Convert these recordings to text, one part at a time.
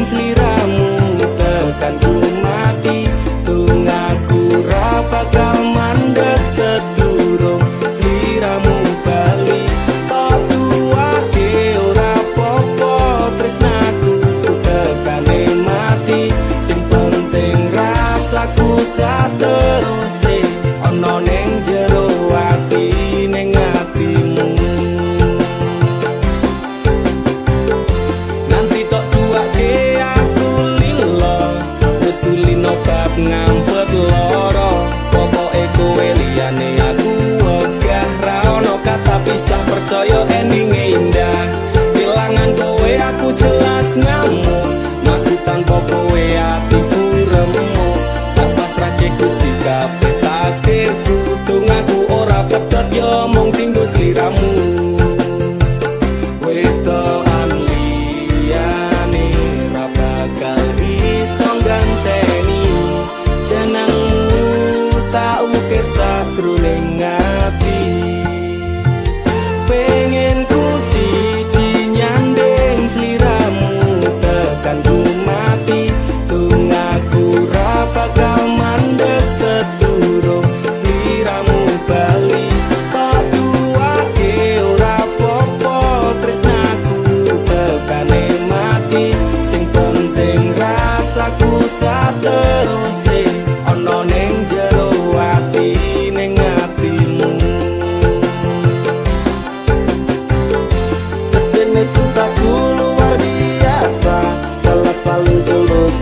sliramu tekan ku mati tungaku ra bakal mandeg sedurung sliramu bali tak duwake ora popo tresnaku tekane mati sing penting rasaku sateruse ana ning jero ati ning atimu nanti tok duwake aku lilo wis kulino bab ngampet loro pokoke kowe liyane aku wegah ra ono kata pisah percaya endinge indah kelangan kowe aku jelas ngamuk mati tanpa kowe atiku remuk tak pasrahke Gusti kabeh takdirku tungaku ora pedhot yo mung tinggo sliramu wedokan liyane ra bakal iso ganteni jenengmu tak ukir sajroning ati pengen ku siji nyandeng sliramu tekan ku mati tungaku ra bakal mandeg sedurung sliramu bali tak duwake ora popo tresnaku tekane mati sing penting rasaku sateruse ana ning jero ati ning atimu dene cintaku luar biasa jelas paling tulus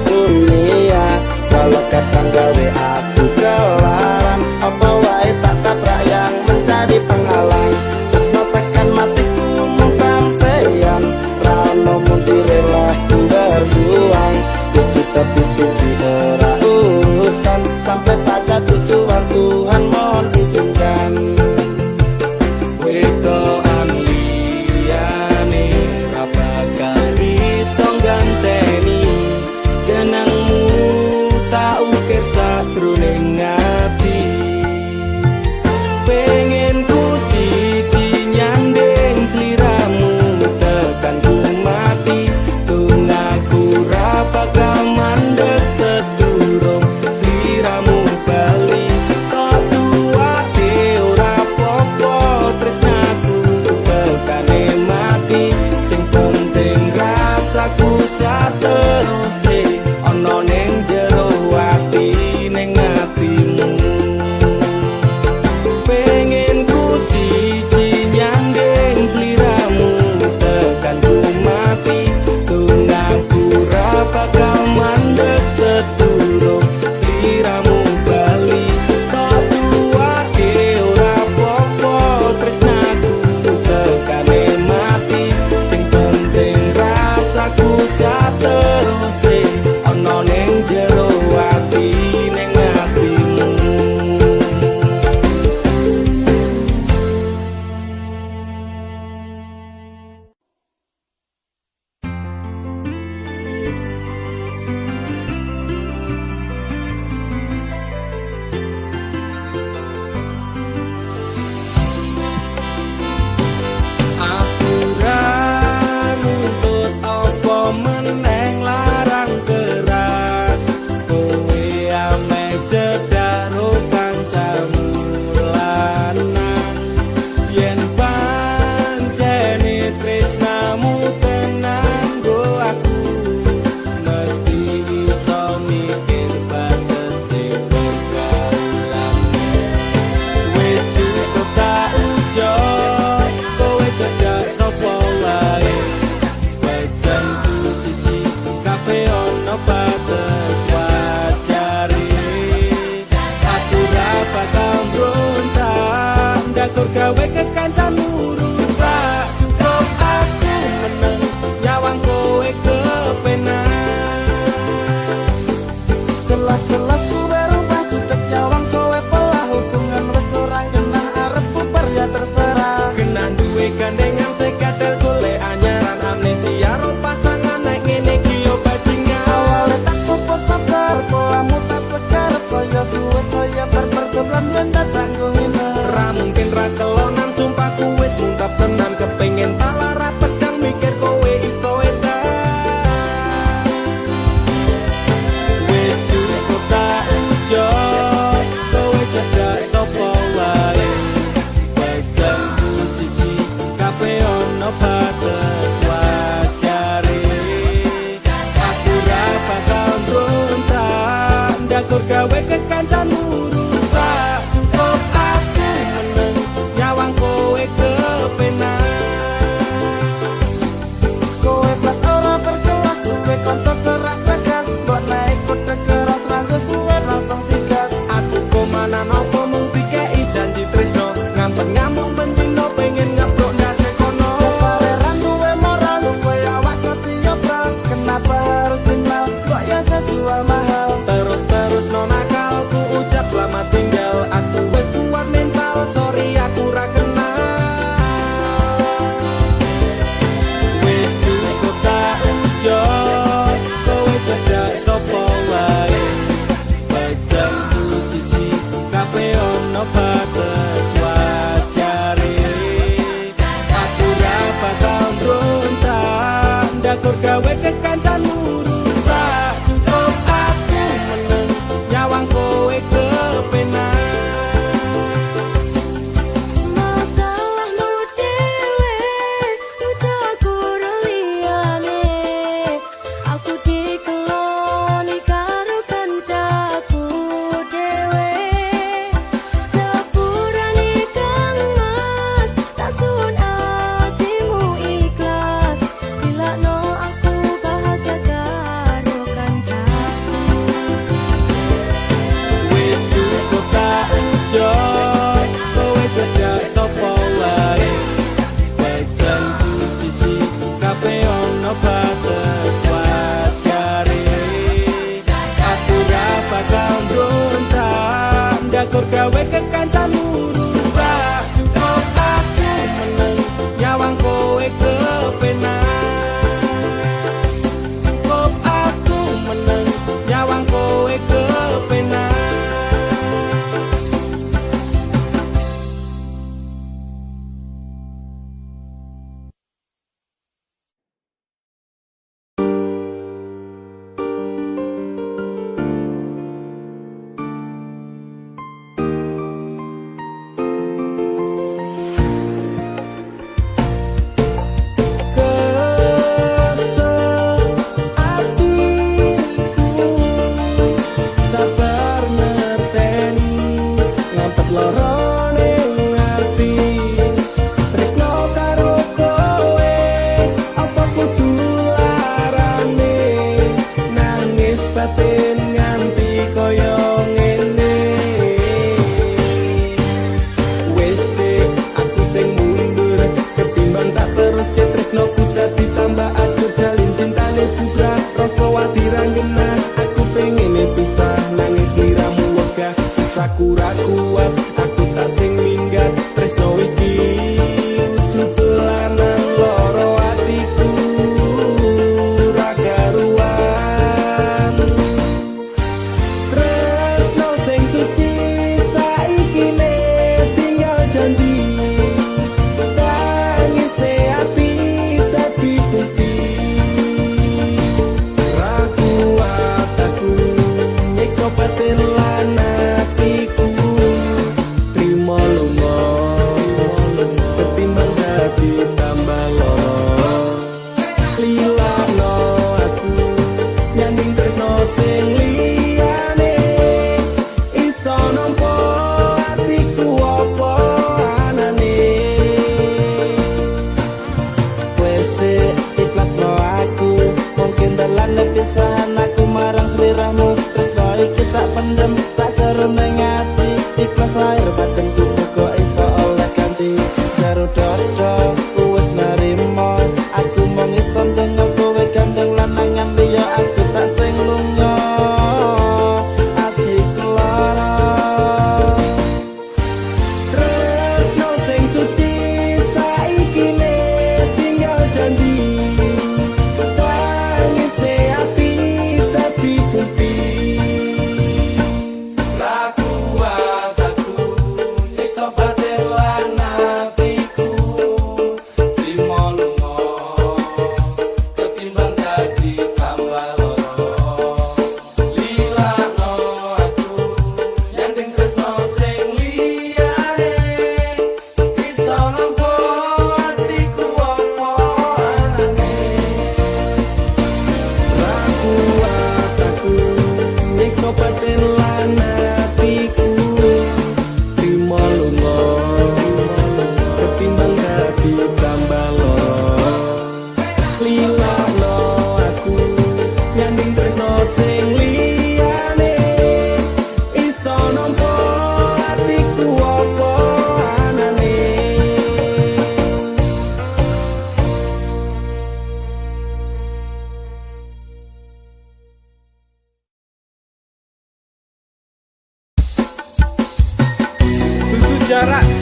dunia kalau kadang gawe aku kelaran apa wae tak tabrak yang menjadi penghalang terus no tekan matiku mung sampeyan ra ono mundire lah ku berjuang kudu tapi siji ora urusan sampai pada tujuan Tuhan mohon izinkan wedokan liyane ra bakal iso ganteni jenengmu tak ukir sajroning ati pengen ku siji nyandeng sliramu tekan ku mati tungaku ra bakal mandeg sedurung sliramu bali tak duwake ora popo tresnaku tekane mati sing penting rasaku sateruse ana ning jero ati ning atimu pengen ku siji nyandeng sliramu tekan ku mati tungaku ra bakal mandeg sedurung sliramu bali tak duwake ora popo tresnaku tekane mati sing penting rasaku sateruse ana ning jero ati ning atimu aturan nuntut apa meneng larang gawe kekancanmu rusak. Cukup aku meneng nyawang kowe kepenak. Kowe kelas ora berkelas, duwe kanca cerak tegas, mbok naik kode keras ranggo suwe langsung tigas. Aku komana nopo mung dikei janji tresno, ngampet ngamuk bendino pengen ngebrok ndase kono. Kesaleran duwe moral, duwe awak ketiobral, kenapa harus tinggal kok ya sejual mahal. Terus no nakal, ku ucap selamat tinggal. Aku wis kuat mental, sorry aku ra kenal. Wis cukup tak ujo, kowe cedak sapa wae. Pesenku siji, kabeh ono batas wajare. Aku ra bakal mbrontak, ndakur gawe kekancanmu rusak. Cukup aku meneng nyawang kowe kepenak. Masalahmu dewe, ucapku liyane. Aku dikeloni karo kancaku dewe. Sepurane kang mas, tak suwun atimu ikhlas. Dilakno aku bahagia karo kancaku. Wis cukup tak ujo, kowe cedak sapa wae. Pesenku siji, kabeh ono batas wajare. Aku ra bakal mbrontak, ndakur gawe kekancanmu rusak. Cukup aku meneng nyawang kowe kepenak. Cukup aku meneng nyawang kowe kepenak. Kesel atiku, sabar ngerteni, ngampet loro ning ati. Tresno karo kowe, apa kudu larane? Nangis batin nganti koyo ngene. Wis dek, aku sing mundur, ketimbang tak terus ke tresnoku dadi tambah akur. Jalin cintane bubrah, rasa wati ra ngena. Aku pengen pisah, nangis liramu wegah. Bisaku ra kuat, aku tak sing minggat. Tresno iki utuh telanang, loro atiku ra karuan. Tresno sing suci saiki ne tinggal janji. Tangise ati dadi putih. Ra kuat aku nyiksa batin lan atiku.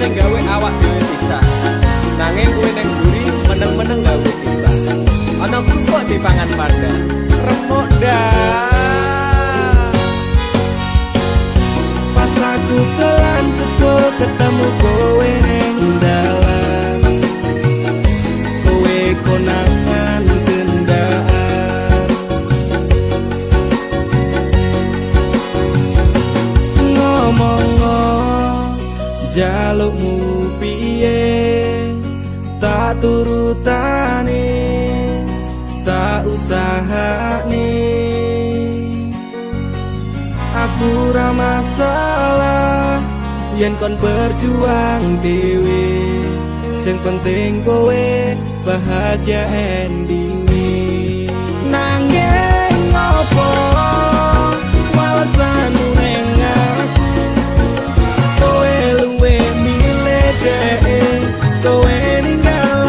sing gawe awak dhewe pisah. Nanging kowe ning mburi meneng-meneng gawe pisah. Ana kok dipangan panda. Remuk dah. Pas aku kelan cebol ketemu kowe ning dalan. Kowe konangan gendaan. Ngomong jalukmu piye tak turutane tak usahane aku ra masalah yen kon berjuang dhewe sing penting kowe bahagia endinge nanging ngopo walesanmu ning aku kowe luwe milih dhewe kowe ninggal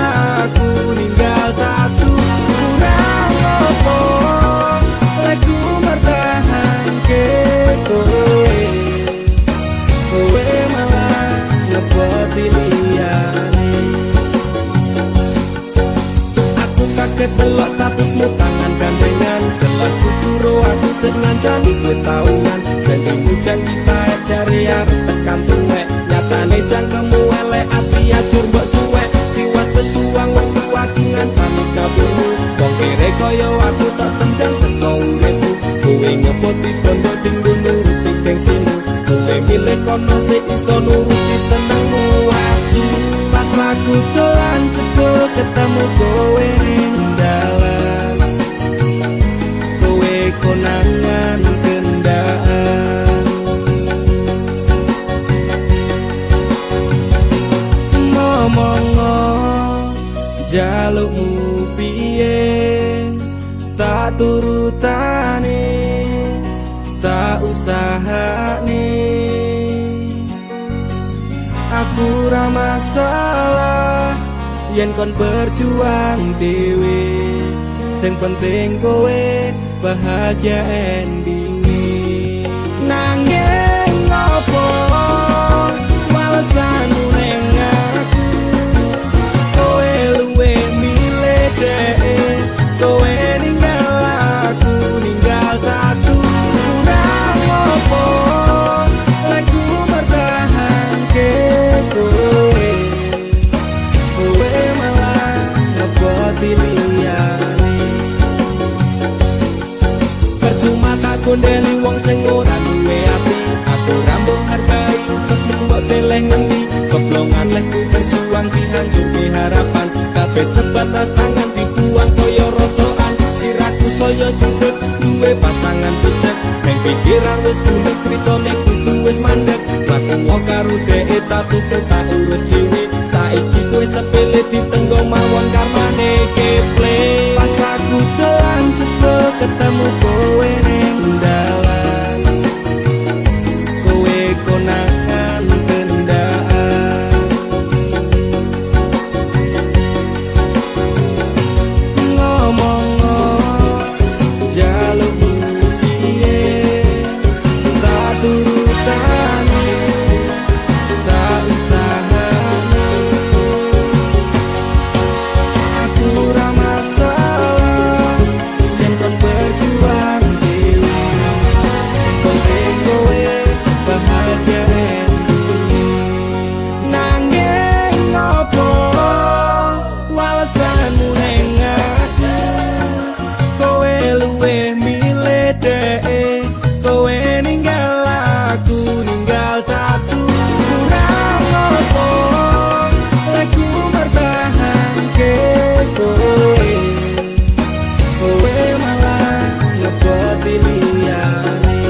aku ninggal tatu kurang opo aku mertahanke kowe kowe malah ngepoti liyane aku kaget delok statusmu tangan gandengan jelas futuro aku sing ngancani kowe taungan janjimu janji bae cari arep tekan tuwek nyatane cangkemmu elek ati ajur mbok suwek tiwas wis tuang wektu aku ngancani dapurmu wong kere kaya aku tak tendang seko uripku kowe ngepoti bondo dinggo nuruti bensinmu kowe milih kono sing iso nuruti senengmu asu pas aku dolan jebul ketemu kowe ning dalan kowe konangan gendaan ngomong jalukmu piye tak turutane tak usahane aku ra masalah yen kon berjuang dhewe sing penting kowe bahagia endinge nanging ngopo walesanmu ning aku kowe luwe milih dhewe kowe ninggal aku ninggal tatu kurang opo aku mertahanke kowe kowe malah ngeboti liyane percuma tak gondeli wong sing ora duwe ati aku rambung hargai utekmu mbok teleh ngendi keblongan lekku berjuang dihancurke harapan kabeh sebatas sangan dibuang kaya rosokan siraku saya jundut duwe pasangan becek ning pikiran wis bulet critane kudu wis mandek laku karo dhek tak tuku tak urus dhewe saiki kowe sepele ditenggo mawon karmane keple pas aku dolan jebul ketemu kowe ning dalan kowe konangan gendaan ngomong jalukmu piye tak turutane tak usahane aku ra masalah yen kon berjuang dhewe sing penting kowe bahagia endinge nanging ngopo walesanmu ning aku kowe luwe milih dhewe kowe ninggal aku ninggal tatu kurang opo aku mertahanke kowe kowe malah ngepoti liyane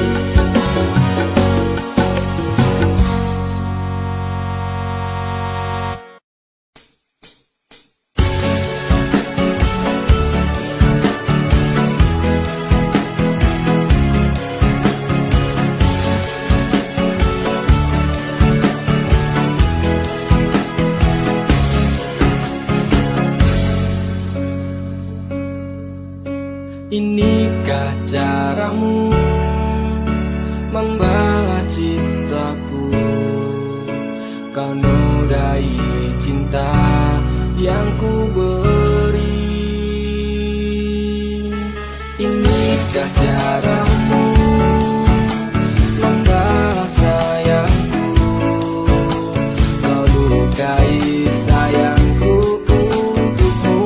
Inikah caramu membalas cintaku? Kau Apakah caramu membalas sayangku? Kau lukai sayangku untukmu.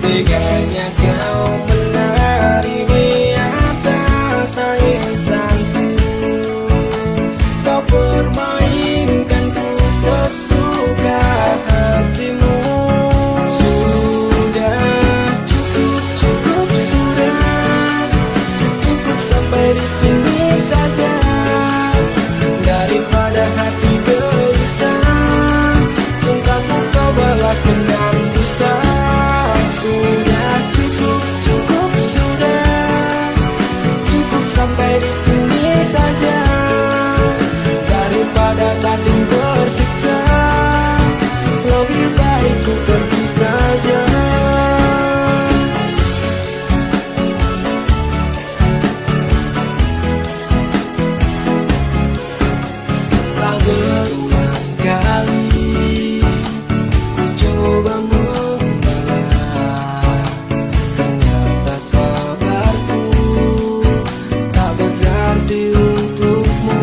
Teganya kau menari di atas tangisanku. Kau permainkanku sesuka hatimu. Sudah cukup, cukup sudah. Cukup sampai di sini saja. Daripada hati gelisah, cintaku kau balas dengan dusta. Sudah cukup, cukup sudah. Cukup sampai di sini saja. Daripada batin tersiksa, lebih baik ku pergi saja. Tak berulang kali ku coba membalas, ternyata sabarku tak berarti untukmu.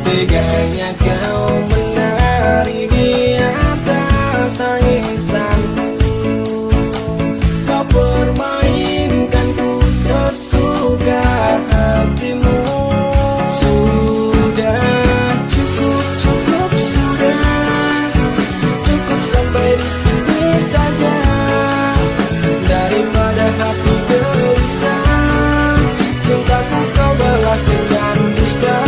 Teganya kau menari di atas tangisanku. Kau permainkanku sesuka hatimu. Sudah cukup, cukup sudah. Cukup sampai di sini saja. Daripada hati gelisah, cintaku kau balas dengan dusta.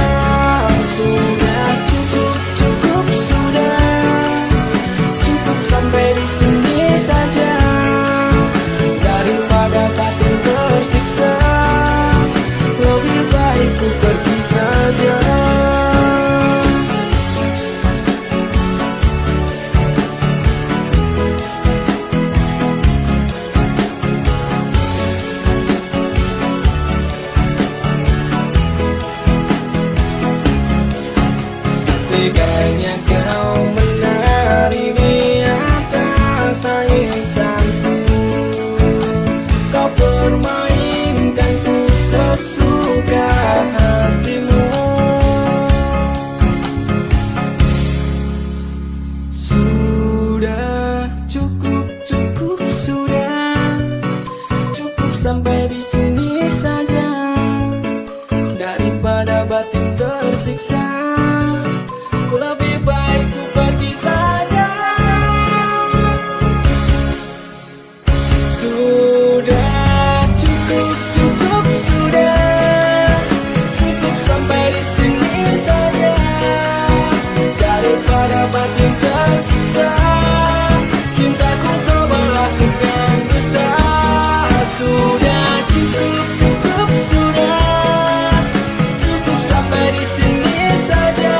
Sudah cukup, cukup sudah. Cukup sampai di sini saja. Daripada batin tersiksa, lebih baik ku pergi saja. Teganya kau menari di atas tangisanku. Kau permainkanku sesuka hatimu. Sudah cukup, cukup sudah. Cukup sampai di sini saja. Daripada batin tersiksa, lebih baik ku pergi saja. Sudah cukup, cukup sudah. Cukup sampai di sini saja. Daripada batin tersiksa, cintaku kau balas dengan dusta. Sudah cukup, cukup sudah. Cukup sampai di sini saja.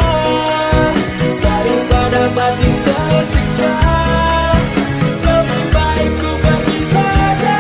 Daripada batin tersiksa, lebih baik ku pergi saja.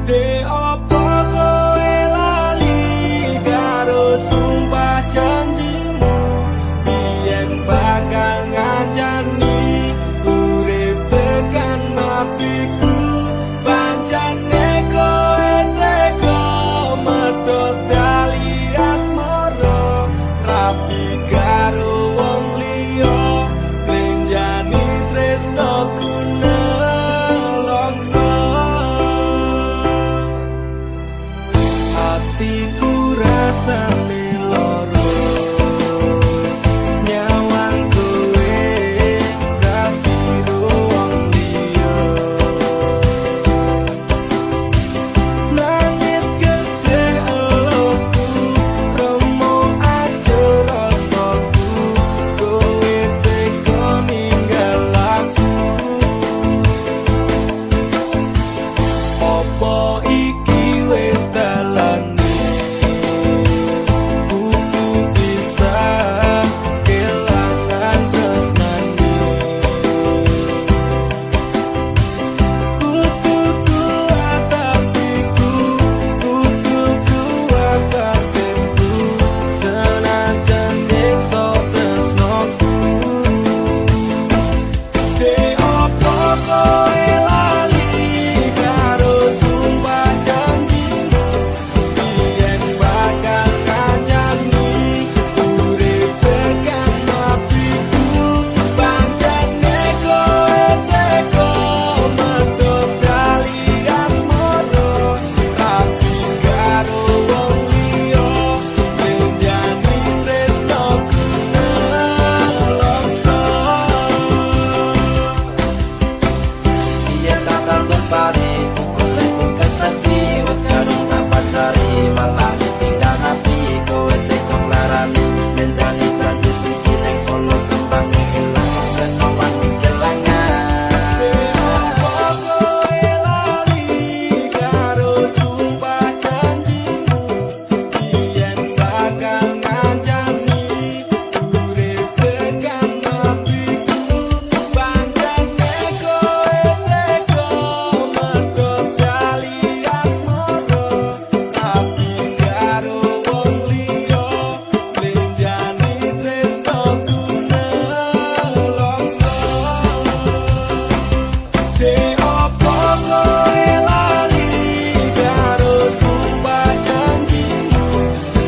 De opo kowe lali karo sumpah janjimu, biyen bakal ngancani urip tekan matiku. Pancene kowe tega medhot tali asmara, rapi karo wong liya, lenjani tresnoku nelongso. Hatiku rasane loro, nyawang kowe rapi wong liya. Nangis gede eluku, remo aja rasaku, kowe tega ninggal aku. Apa iki wis dalane, kudu bisa kelangan tresnane. Kudu kuat hatiku, kudu kuat batinku, senajan nyiksa tresnoku. De opo kowe lali karo sumpah janjimu, biyen bakal ngancani urip tekan matiku. Pancene kowe tega medhot tali asmara, rapi karo wong liya, lenjani tresnoku nelongso. Yen takal tumpari oleh suket hati, wes kadung tak pacari, malah ditinggal api. Kowe tega nglarani lenjani janji suci nek solo kembang ilang, dan wani kelangan. Opo kowe lali karo sumpah janjimu, biyen bakal ngancani urip tekan matiku. Pancene kowe tega medhot tali asmara, rapi karo wong liya, lenjani tresnoku nelongso. De opo kowe lali karo sumpah janjimu,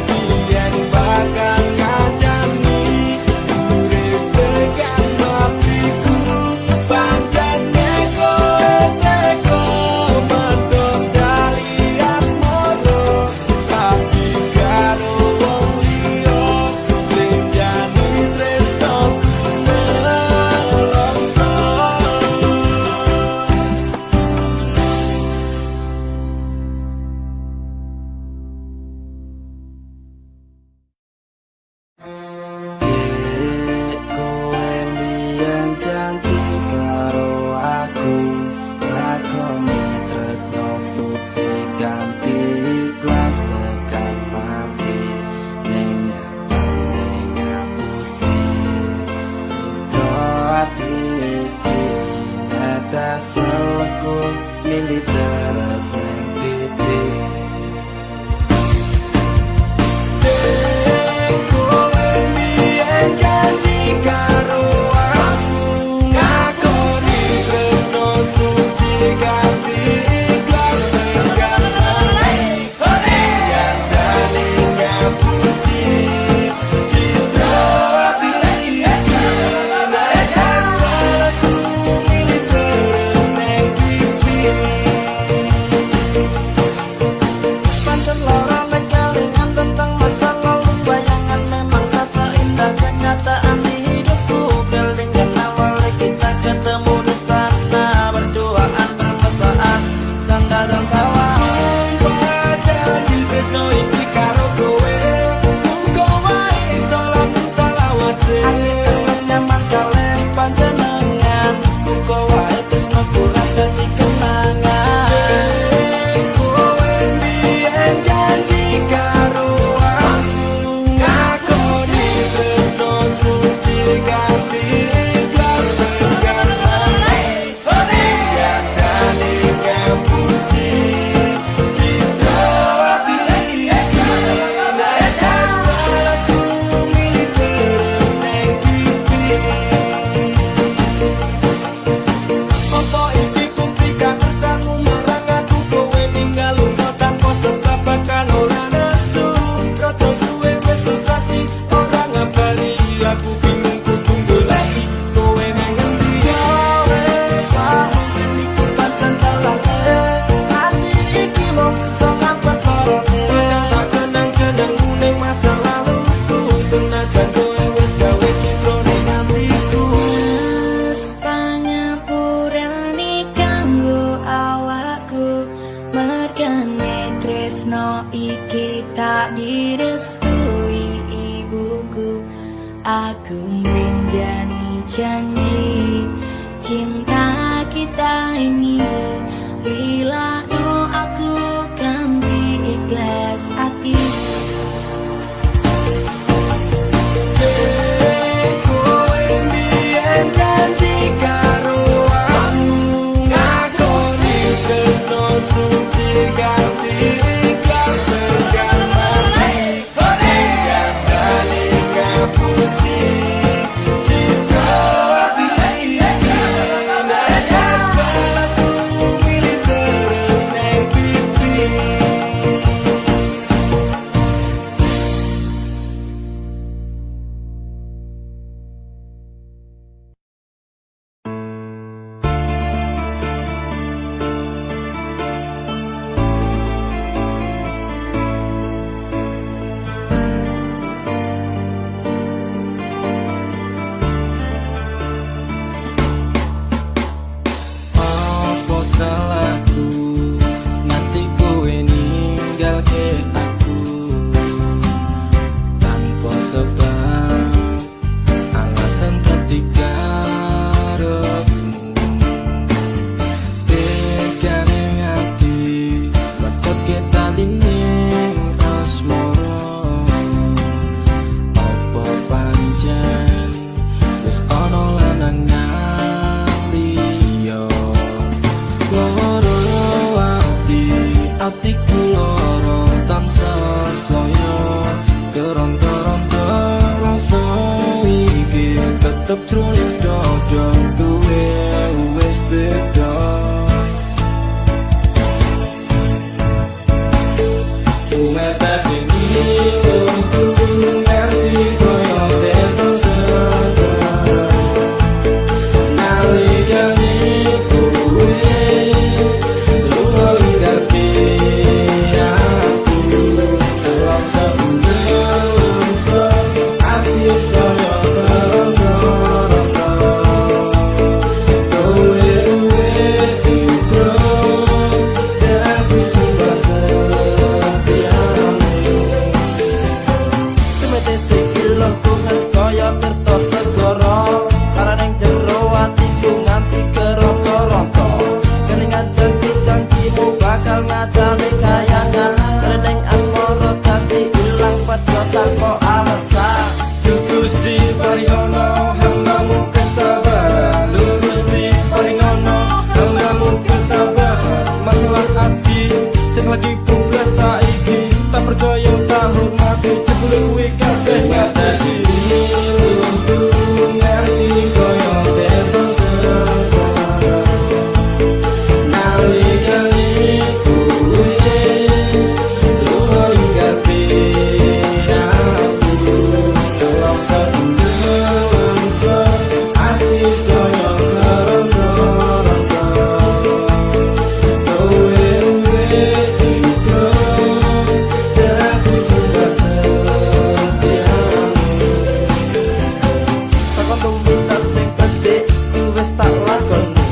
biyen bakal ngancani urip tekan matiku. Pancene kowe tega medhot tali asmara, rapi karo wong liya, lenjani tresnoku nelongso. Kowe mbiyen janji karo aku, lakoni tresno suci kanthi ikhlas tekan mati. Ning nyatane ngapusi cinta ati iki, netes selku milih terus ning pipi. Kowe mbiyen janji karo aku, ngakoni tresno suci kanthi ikhlas tekan mati. Nyatane ngapusi cinta ati iki, netes selku milih terus ning pipi. Pancen lara nek kelingan tentang masa lalu, bayangan memang tak seindah kenyataan di hidupku. Kelingan awal kita ketemu di sana, berduaan bermesraan, canda dan tawa. Sumpah janji tresno iki karo kowe, muga wae iso lamun salawase. Ati terus nyaman kalih panjenengan, muga wae tresnoku ra dadi kenangan. Kowe mbiyen janji karo aku, ngakoni tresno suci kanthi ikhlas tekan mati. Nyatane ngapusi Margane tresno iki tak direstui ibuku. Aku menjani janji cinta kita ini, bila no aku kan ikhlas hati. Kowe mbiyen janji karo aku, ngakoni tresno suci ganti ikhlas tekan mati. Hingga tali kapusi cinta hati ini, nek salahku milih terus neng pipi. Apa salahku nganti kowe ninggalke aku tanpa sebab, alasan ketika rohmu tekane hati betot kita lining asmara. Apa pancen wis ana lanangan liya, loro atiku loro tansah saya keronta-ronta rasa iki tetep jroning dada kowe wis beda. Umetas ini untuk ngerti koyo teto sekarang. Nalikane kowe lunga ngerti aku, dalam sebelum hati saya terengah-engah. Kowe juga dan aku suka setiamu. Tumete sikilo kungan kaya tirta segara, karaneng jero atiku nganti kerongko-rongko. Kelingan janji-janjimu bakal ngajami kayangan, karaneng asmara dadi ilang padha tanpa alasan. Gusti paringono hambamu kesabaran, Gusti paringono hambamu ketabahan. Masalah hati sing lagi bugas saiki, tak percaya tak hormati jebule kuwi kabeh ngatasi. Ngerti koyo teto sekarang. Nalikane kowe lunga ngerti aku, dalam sebelum hati saya kerongko-rongko. Kowe juga dan aku suka setiamu. Takon tuminta sing becik kuwi wis tak lakoni,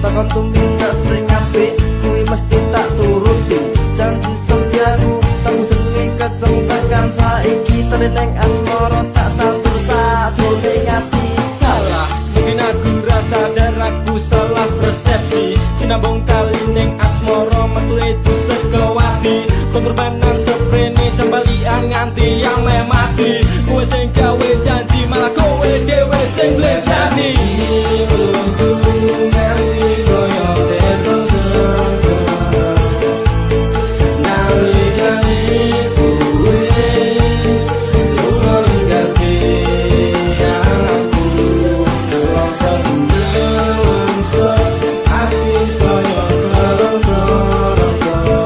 takon tuminta sing apik kuwi mesti tak turuti. Janji setiaku tak jenenge keceng tekan saiki, teneng asmara tak tatur sajroning ati. Salah, mungkin aku rasa dan aku salah persepsi. Sinambung kali ning asmara metu itu sekewati, pengorbanan seprene cembalian nganti yang meh mati. Kowe sing gawe janji malah kowe dhewe sing blejani. Ngerti koyo teto sekarang. Nalikane kowe lunga ngerti aku, dalam sebelum hati saya kerongko-rongko.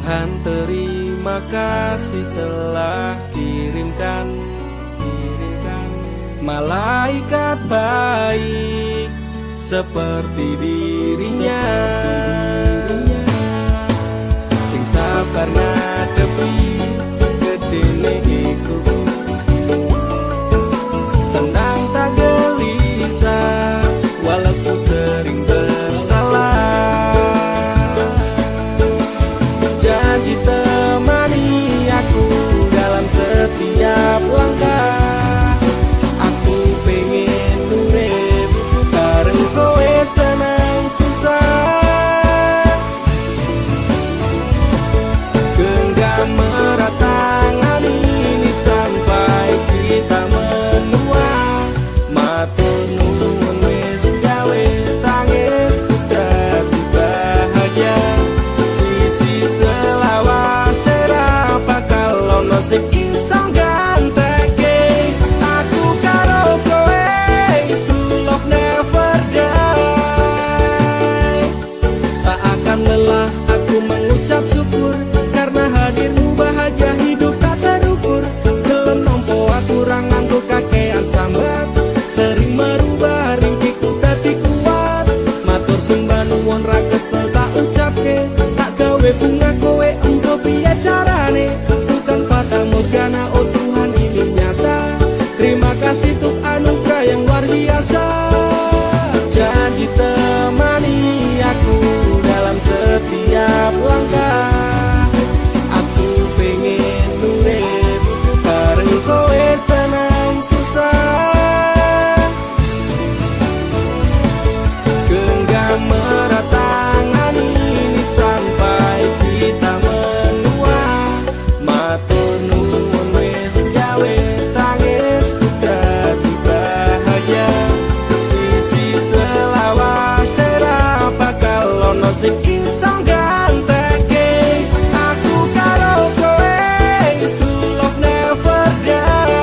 Tuhan terima kasih telah kirimkan malaikat baik seperti dirinya, sing sabar ngadepi gedene iku, tenang tak gelisah walaupun sering bersalah. Janji temani aku dalam setiap langkah, aku pengen urip bareng kowe senang susah. Genggam erat tangan ini sampai kita menua, matur nuwun wis gawe tangis dadi bahagia. Siji selawase ra bakal ono sing iso ganteke aku karo kowe, is true love never die. Tak akan lelah aku mengucap syukur karena hadirmu bahagia hidup tak terukur. Gelem nompo aku ra nganggo kakean sambat, sering merubah ringkiku dadi kuat. Matur sembah nuwun ra kesel tak ucapke, tak gawe bunga kowe engko piye carane. Bukan fata morgana, oh Tuhan ini nyata. Terima kasih untuk anugerah yang luar biasa. Janji temani aku dalam setiap langkah, aku pengen urip bareng kowe senang susah. Genggam erat tangan ini sampai kita menua, matur nuwun wis gawe tangisku dadi bahagia. Siji selawase ra bakal ono sing iso ganteke aku karo kowe, is true love never die.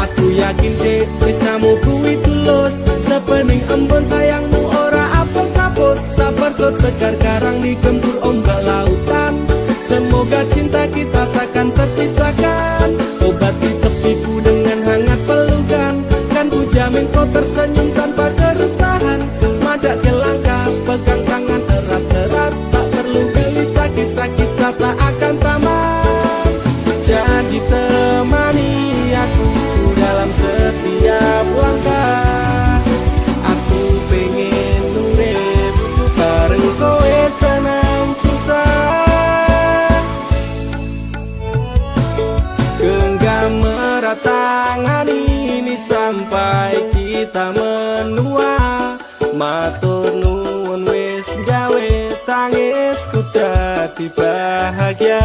Aku yakin dek tresnamu kuwi tulus, sepening embun sayangmu ora apus-apus. Sabar so tegar karang digempur ombak lautan, semoga cinta kita takkan terpisahkan. Obati sepiku dengan hangat pelukan, kan ku jamin kau tersenyum tanpa keresahan. Madak ke langkah, pegang tangan erat-erat, tak perlu gelisah, kisah kita tak akan tamat. Janji temani aku dalam setiap langkah, aku pengen urip bareng kowe senang susah. Genggam erat tangan ini sampai kita menua, matur nuwun wis gawe tangisku dadi bahagia.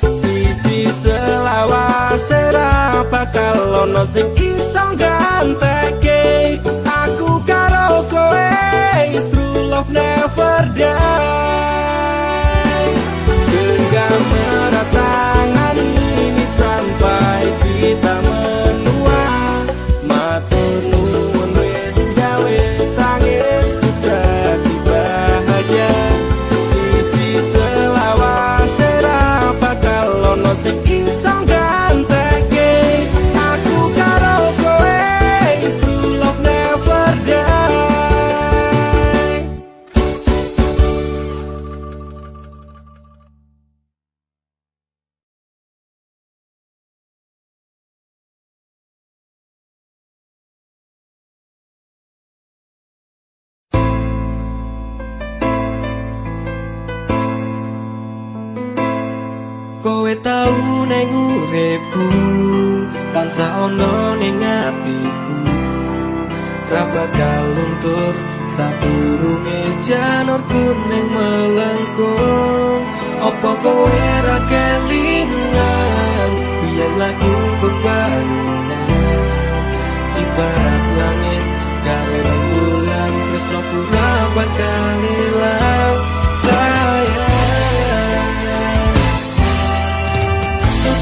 Siji selawase ra bakal ono sing iso ganteke aku karo kowe, is true love never die. Genggam erat tangan ini sampai kita menua, matur nuwun wis gawe tangisku dadi bahagia. Siji selawase ra bakal ono sing iso ganteke aku karo kowe, is true love never die. Kowe tau neng uripku, tansah ono ning atiku, ra bakal luntur sadurunge janur kuning melengkung. Apa kowe ra kelingan biyen lagu bebarengan, ibarat langit karo rembulan, tresnoku ra bakal ilang sayang.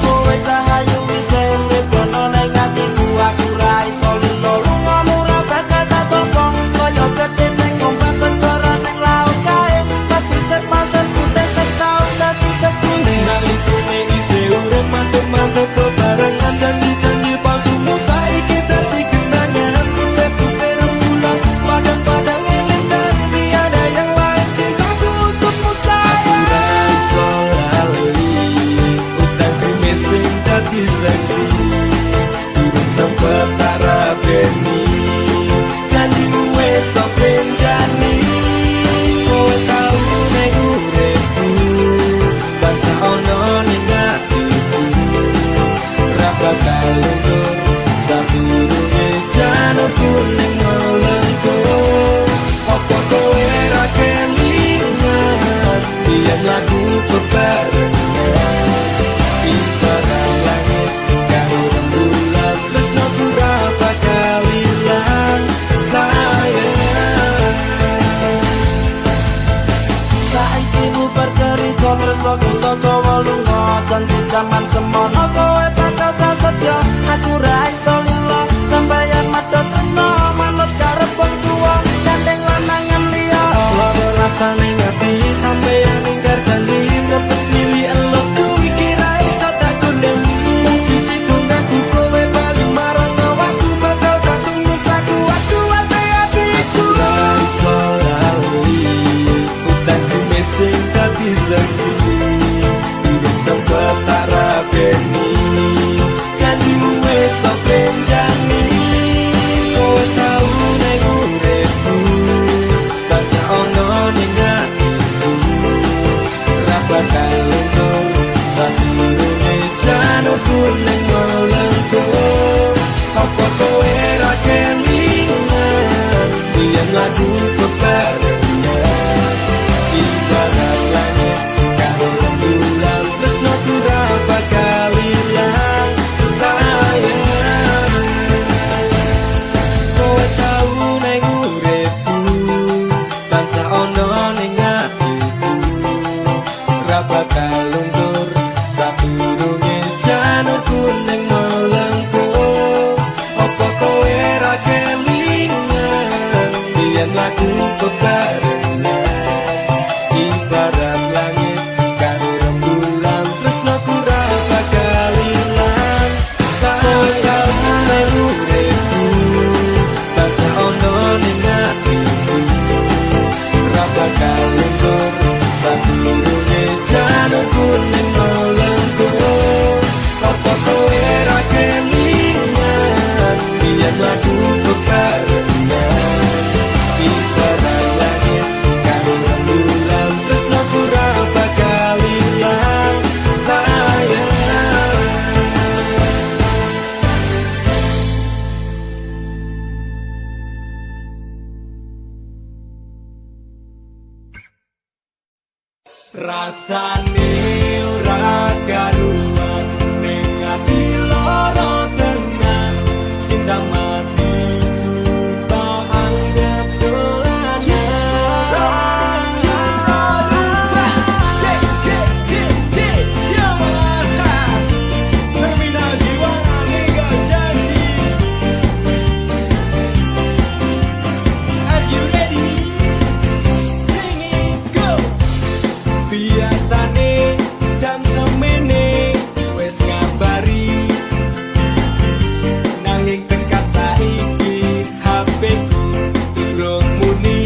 Kowe cahayu wis urip kono ning atiku, aku ra iso lilo lungamu ra bakal tak tolong. Kaya gedhe ning ombak segara ning laut kae, pasisir pasir putih lagu bebarengan ibarat langit karo rembulan tresno ora bakal ilang sayang Saiki bubar cerita tresno kita kowe lunga janji jaman semono kowe bakal prasetyo aku ra iso lila sampeyan mata tresno manut karep wong tuwa gandeng lanangan liya loro rasane ngati sampeyan ingkar janji ngepes milih elok kuwi kira iso tak kondeni wong siji tunggaku kowe bali marang aku bakal tak tunggu saku aku ati-atiku ra iso lali utangku mesing dadi saksi hidup sempet tak rabeni janjimu wis tak benjani kowe tau ning uripku tansah ono ning atiku ra bakal luntur sadurunge janurku ning molengku apa kowe ra kelingan yen lagu bebarengan ibarat langit karo rembulan tresno ora bakal ilang sayang kowe tau ning uripku tansah ono ning atiku ra bakal luntur sadurunge janurku ning molengku apa kowe ra kelingan yen lagu bebarengan ibarat langit karo rembulan tresno ora bakal ilang sayang ning uripku tansah ono ning atiku ra bakal luntur sadurunge janurku ning molengku apa kowe ra kelingan yen lagu bebarengan ibarat langit karo rembulan tresno ora bakal ilang sayang rasane ora karuan ning ati loro tenan cinta mati tak anggap biasane jam semene wis ngabari nanging tekan saiki HP ku durung muni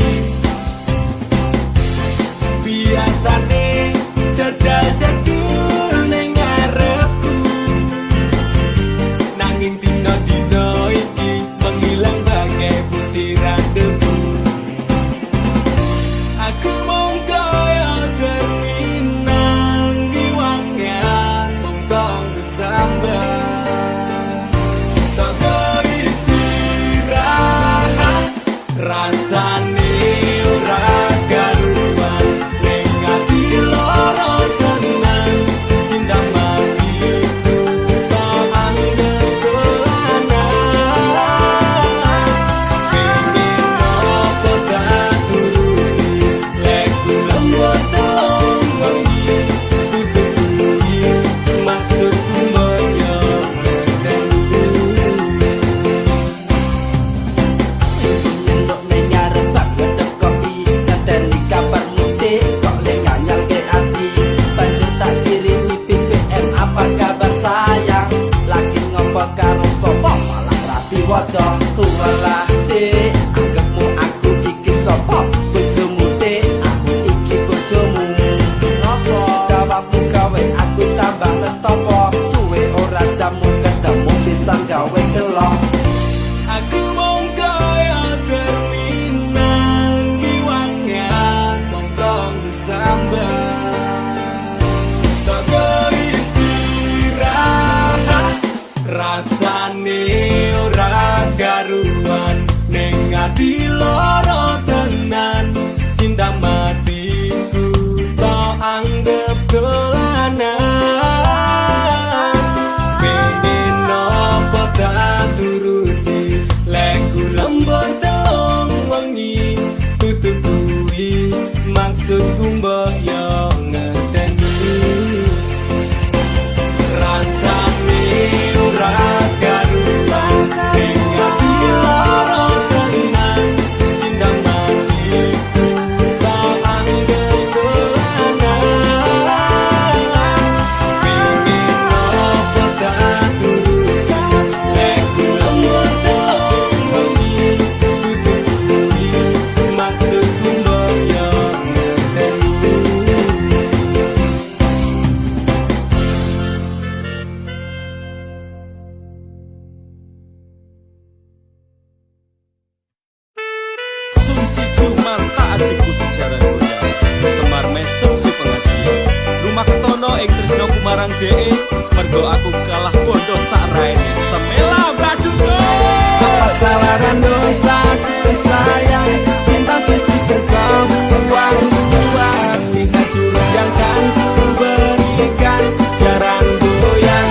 biasane jadal jadul ning ngarepku nanging dino-dino iki menghilang bagai butiran debu aku mung kaya terminal ngiwangan mung tong sambat toko istirahat rasane ora karuan ning ati loro tenan maksudku mbok yo ngenteni rasane ora karuan ning ati lara tenan cinta matiku tak anggap dolanan pingin apa tak turutan nek lamun telok bengi kudu bengi maksudku mbok yo ngenteni Sumsi cuman tak ajiku sejarah goyang Semar mesuk si pengasihan Rumah ketono ing tresno kumarang dee Mergo aku kalah bondo sak raine Semela braduko Apa salaran dosaku sayang Cinta suci kamu buang-buang Tiga jurus yang kan ku berikan Jaran goyang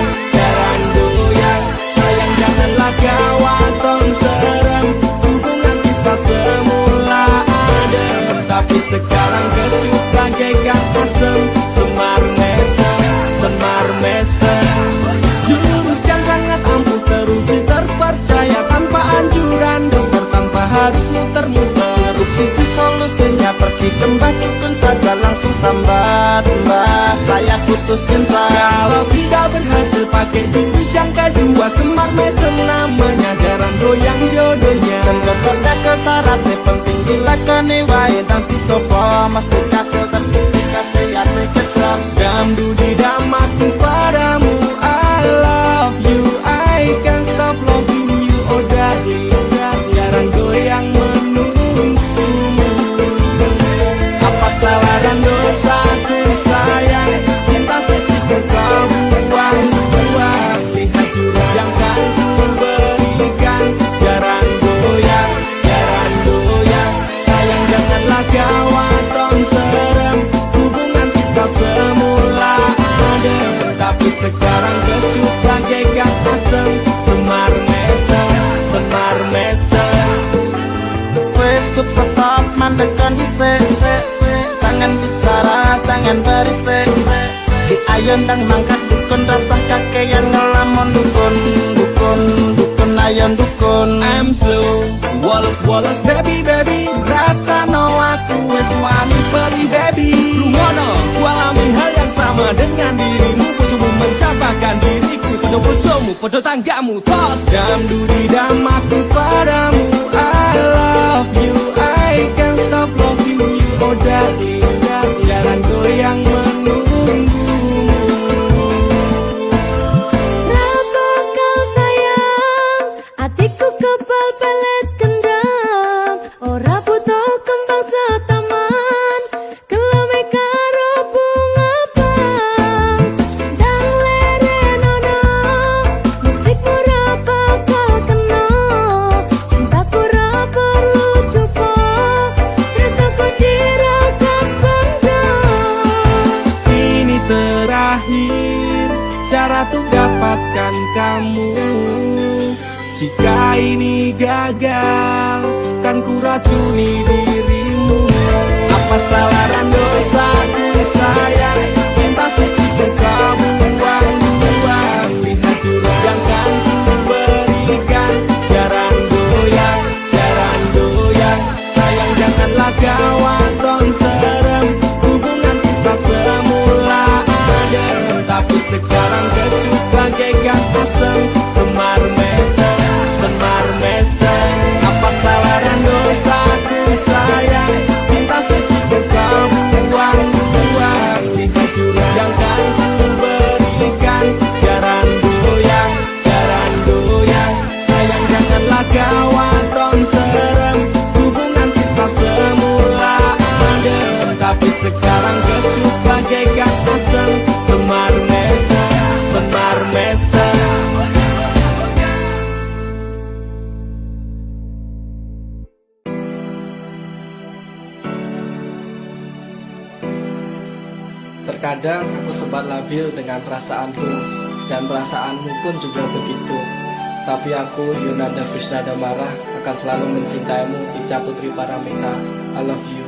Sayang janganlah gawat tong serem Hubungan kita semula adem Tapi sekarang kecut bagaikan asem Semar mesem Jurus yang sangat ampuh teruji terpercaya Tanpa anjuran dokter tanpa harus muter-muter Siji solusinya pergi ke mbah dukun saja langsung sambat mbah saya putus cinta. Kalau tidak berhasil pakai jurus yang kedua Semar mesem namanya jaran goyang jodohnya Dan kota ke syaratnya penting dilakoni wae tapi coba mesti kasil terbukti kasih ate ketrap. Damdu di damaku padamu I love you I can't stop loving you oh darling Jaran goyang menunggumu Apa salah dan dosaku sayang Cinta suci kau buang-buang Lihat jurus yang kan ku berikan Jaran goyang Sayang janganlah gawat tong serem Hubungan kita semula adem Tapi sekarang kecut bagaikan asem Semar mesem Wes stop mandekan di se Jangan bicara jangan berisik Di ayon dan mangkat dukun rasa kakean ngelamun dukun ayon dukun. I'm slow Wallace baby Rasa no aku wes wani beli baby Lumono ku alami hal yang sama dengan dirimu Bojomu mencapakan diriku Podo bojomu, podo tanggamu Tos damdu di damaku padamu I love you I can't stop loving you Oh darling Jalan goyang menunggumu Berapa kau sayang, hatiku kebal pelet kendam. Ora butuh kembang setaman, kelame karo bunga bang. Dang lerenono, mustik ora bakal kena. Cintaku ora perlu cupo, tresnaku dirakat pendam. Ini terakhir cara untuk dapatkan kamu Jika ini gagal kan ku racuni dirimu Apa salah dan dosaku sayang Cinta suci kau buang-buang Lihat jurus yang kan ku berikan Jaran goyang Sayang janganlah gawat tong serem Hubungan kita semula adem Tapi sekarang kecut bagaikan asem Semar mesem Apa salah dan dosaku sayang Cinta suci kau buang-buang Lihat jurus yang kan ku berikan Jaran goyang Sayang janganlah gawat tong serem Hubungan kita semula adem Tapi sekarang kecut bagaikan asem Semar mesem Terkadang aku sempat labil dengan perasaanku Dan perasaanmu pun juga begitu Tapi aku, Yunanda Fisnada Marah akan selalu mencintaimu Ica Putri Paramita I love you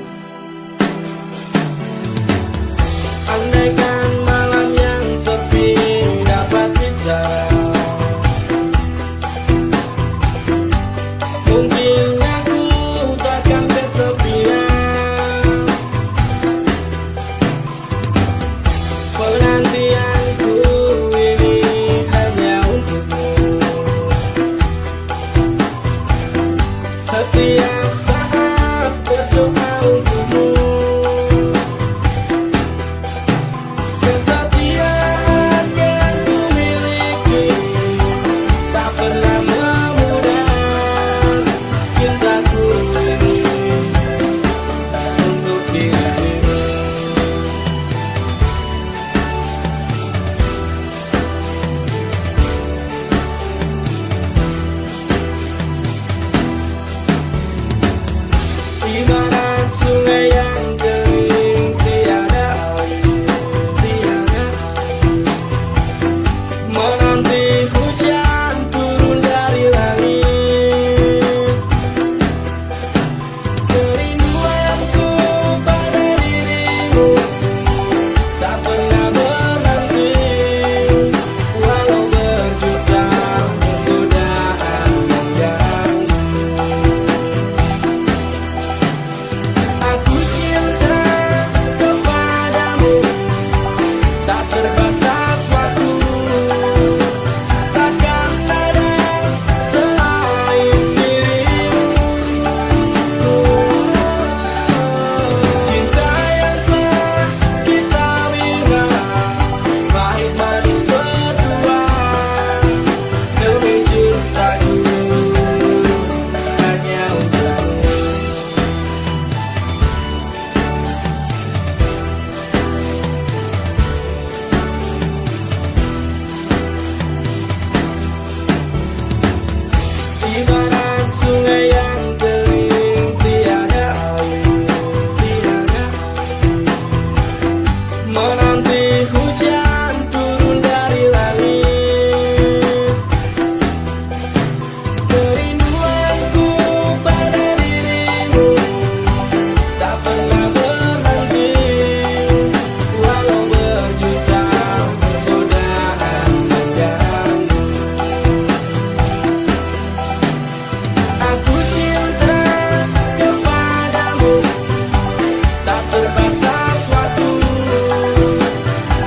tak terbatas waktu.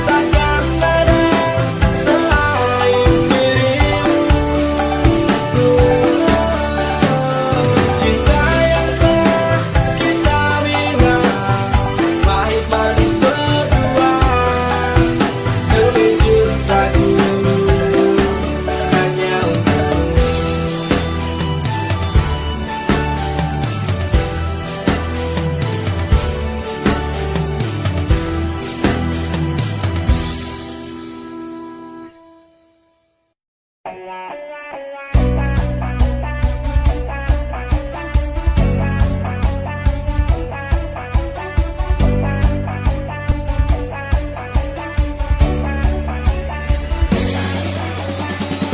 Takkan ada selain dirimu. Cinta yang telah kita bina, pahit manis berdua, demi cintaku hanya untukmu.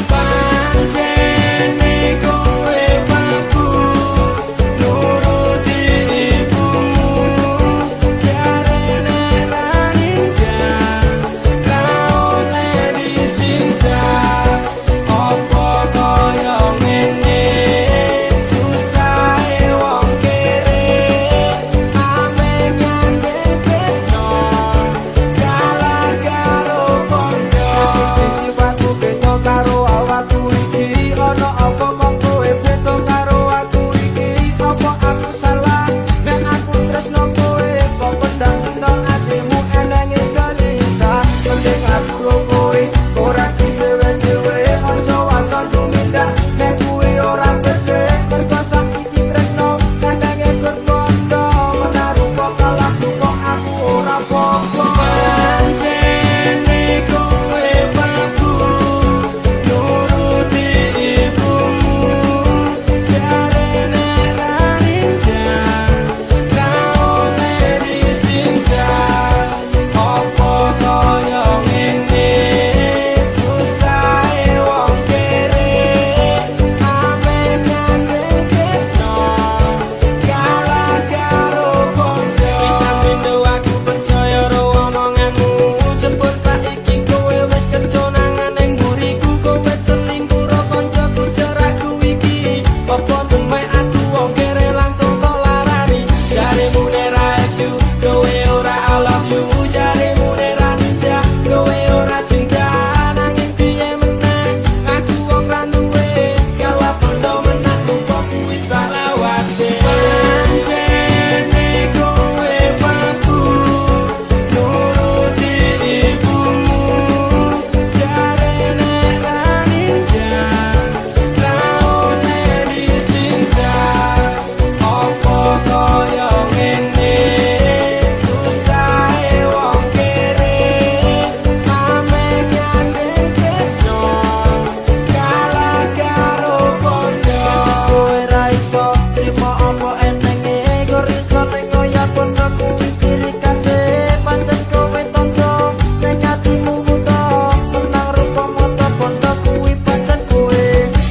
Pancene kowe paku nuruti ibumu, jarene ranginjang kaone dicinta. Opo koyo ngene susahe wong kere, ame nyandeng tresno kalah karo kondo. Sifatku beda karo awakku iki, ono apa mong kowe beda karo aku iki? Apa aku salah nek aku tresno kowe, kok pendang nang atimu elengi gelisah. Mending aku karo kowe ora sing dhewe-dhewe, ojo waton tumindak nek kuwi ora becik. Mergo saiki tresno elengi berkondo, menaruh kok kalah kok aku ora apa-apa. Pancene kowe paku nuruti ibumu, jarene ranginjang kaone dicinta. Opo koyo ngene susahe wong kere, ame nyandeng tresno kalah karo kondo. Pisan pindho aku percaya ro omonganmu, jebul saiki kowe wis keconangan ning mburiku. Kowe selingkuh ro koncoku jarakku iki, apa demek aku wong kere langsung tok larani. Jarimu nera you, kowe ora I love you. Jarimu nera ninja, kowe ora cinta. Nanging piye meneh aku wong ra duwe, kalah pondo menangku kok kuwi salah wate. Pancene kowe paku nuruti ibumu, jarene ranginjang kaone dicinta. Opo koyo ngene susahe wong kere, ame nyandeng tresno kalah karo kondo. Kowe ra iso trimo apa enenge, kok iso ning koyo pondo kuwi ciri kasih. Pancen kowe tonjo ning atimu buta, tenang rupa mata pondo kuwi pancen kowe.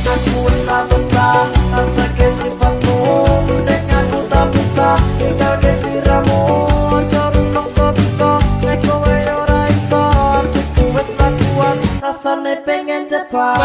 Aku wis ra betah rasake sifatmu, nek aku tak bisa tinggal ke sliramu. Ojo rumangsa bisa nek kowe ora iso, aku wis ra kuat rasane pengen cepat.